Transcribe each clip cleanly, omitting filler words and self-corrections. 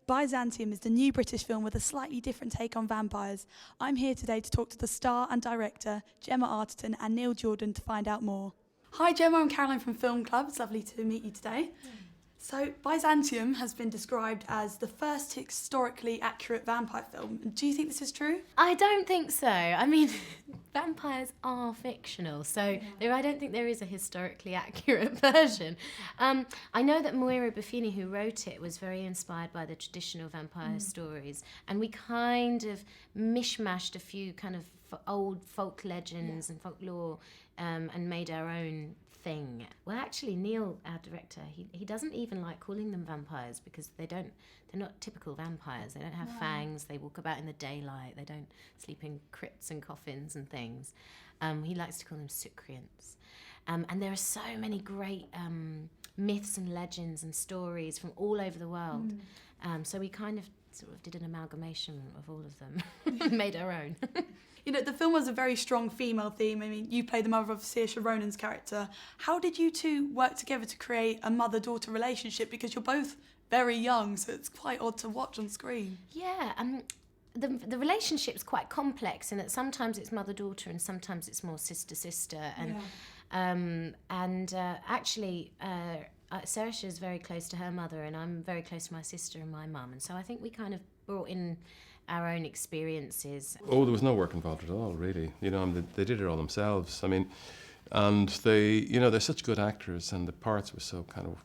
Byzantium is the new British film with a slightly different take on vampires. I'm here today to talk to the star and director, Gemma Arterton and Neil Jordan, to find out more. Hi Gemma, I'm Caroline from Film Club. It's lovely to meet you today. So Byzantium has been described as the first historically accurate vampire film. Do you think this is true? I don't think so. I mean, vampires are fictional, so I don't think there is a historically accurate version. I know that Moira Buffini, who wrote it, was very inspired by the traditional vampire stories, and we kind of mishmashed a few kind of old folk legends and folklore and made our own thing. Well, actually, Neil, our director, he doesn't even like calling them vampires because they're not typical vampires. They don't have fangs. They walk about in the daylight. They don't sleep in crypts and coffins and things. He likes to call them suppliants. And there are so many great myths and legends and stories from all over the world. So we kind of sort of did an amalgamation of all of them and made our own. You know, the film has a very strong female theme. I mean, you play the mother of Saoirse Ronan's character. How did you two work together to create a mother-daughter relationship? Because you're both very young, so it's quite odd to watch on screen. Yeah, the relationship's quite complex in that sometimes it's mother-daughter and sometimes it's more sister-sister. Actually, Saoirse is very close to her mother and I'm very close to my sister and my mum. And so I think we kind of brought in our own experiences. Oh, there was no work involved at all, really. You know, they did it all themselves. I mean, and they're such good actors, and the parts were so kind of,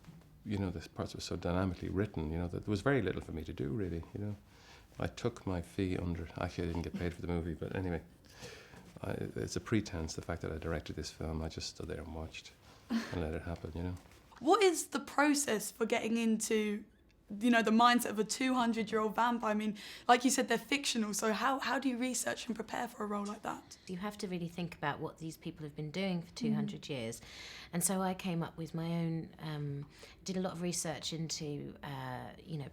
the parts were so dynamically written. You know, that there was very little for me to do, really. You know, I took my fee under. Actually, I didn't get paid for the movie, but anyway, it's a pretense. The fact that I directed this film, I just stood there and watched and let it happen. You know. What is the process for getting into the mindset of a 200-year-old vampire? I mean, like you said, they're fictional, so how do you research and prepare for a role like that? You have to really think about what these people have been doing for 200 years. And so I came up with my own, did a lot of research into,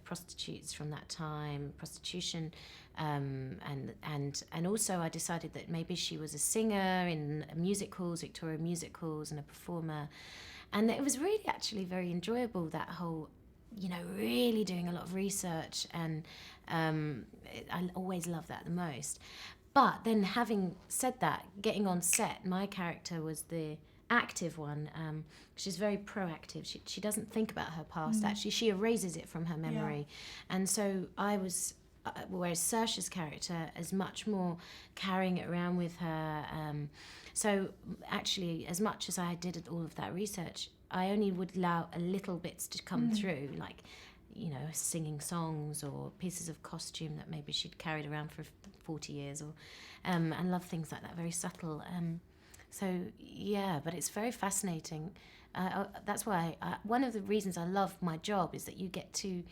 prostitutes from that time, prostitution, and also I decided that maybe she was a singer in music halls, Victoria music halls, and a performer. And it was really actually very enjoyable, that whole really doing a lot of research, and I always love that the most. But then having said that, getting on set, my character was the active one. She's very proactive. She doesn't think about her past, actually. She erases it from her memory. Yeah. And so I was, whereas Saoirse's character is much more carrying it around with her. So actually, as much as I did all of that research, I only would allow a little bits to come through, like, singing songs or pieces of costume that maybe she'd carried around for 40 years, or and love things like that, very subtle. But it's very fascinating. That's why one of the reasons I love my job is that you get to,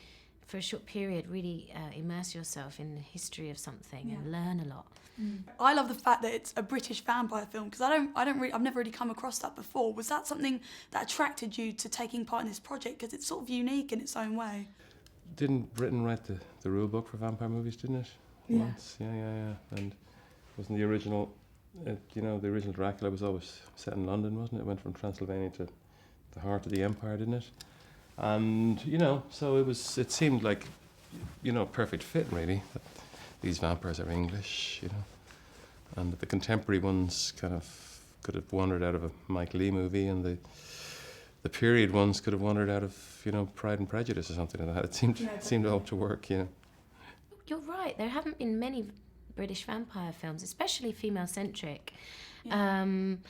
for a short period, really immerse yourself in the history of something and learn a lot. I love the fact that it's a British vampire film, because I've never really come across that before. Was that something that attracted you to taking part in this project? Because it's sort of unique in its own way. Didn't Britain write the rule book for vampire movies, didn't it? Yeah. Once? Yeah. And wasn't the original, the original Dracula was always set in London, wasn't it? It went from Transylvania to the heart of the empire, didn't it? And, so it seemed like, a perfect fit, really. These vampires are English, and the contemporary ones kind of could have wandered out of a Mike Leigh movie, and the period ones could have wandered out of, Pride and Prejudice or something like that. It seemed all to work, You're right. There haven't been many British vampire films, especially female-centric, and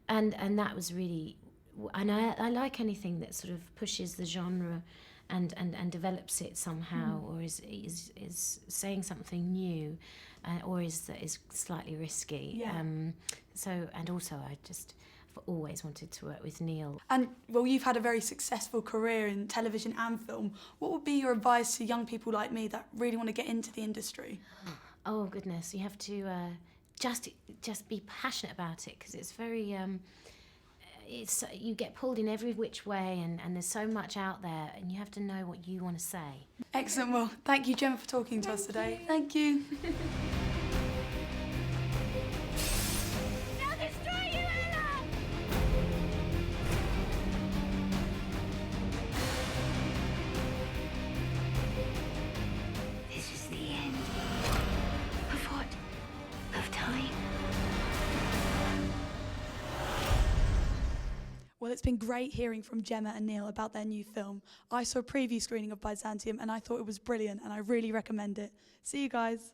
that was really. And I like anything that sort of pushes the genre and develops it somehow, or is saying something new, or is slightly risky. Yeah. And also I've always wanted to work with Neil. And you've had a very successful career in television and film. What would be your advice to young people like me that really want to get into the industry? Oh goodness, you have to just be passionate about it, because it's very. You get pulled in every which way, and there's so much out there, and you have to know what you want to say. Excellent. Well, thank you, Gemma, for talking to us today. Thank you. it's been great hearing from Gemma and Neil about their new film. I saw a preview screening of Byzantium and I thought it was brilliant and I really recommend it. See you guys.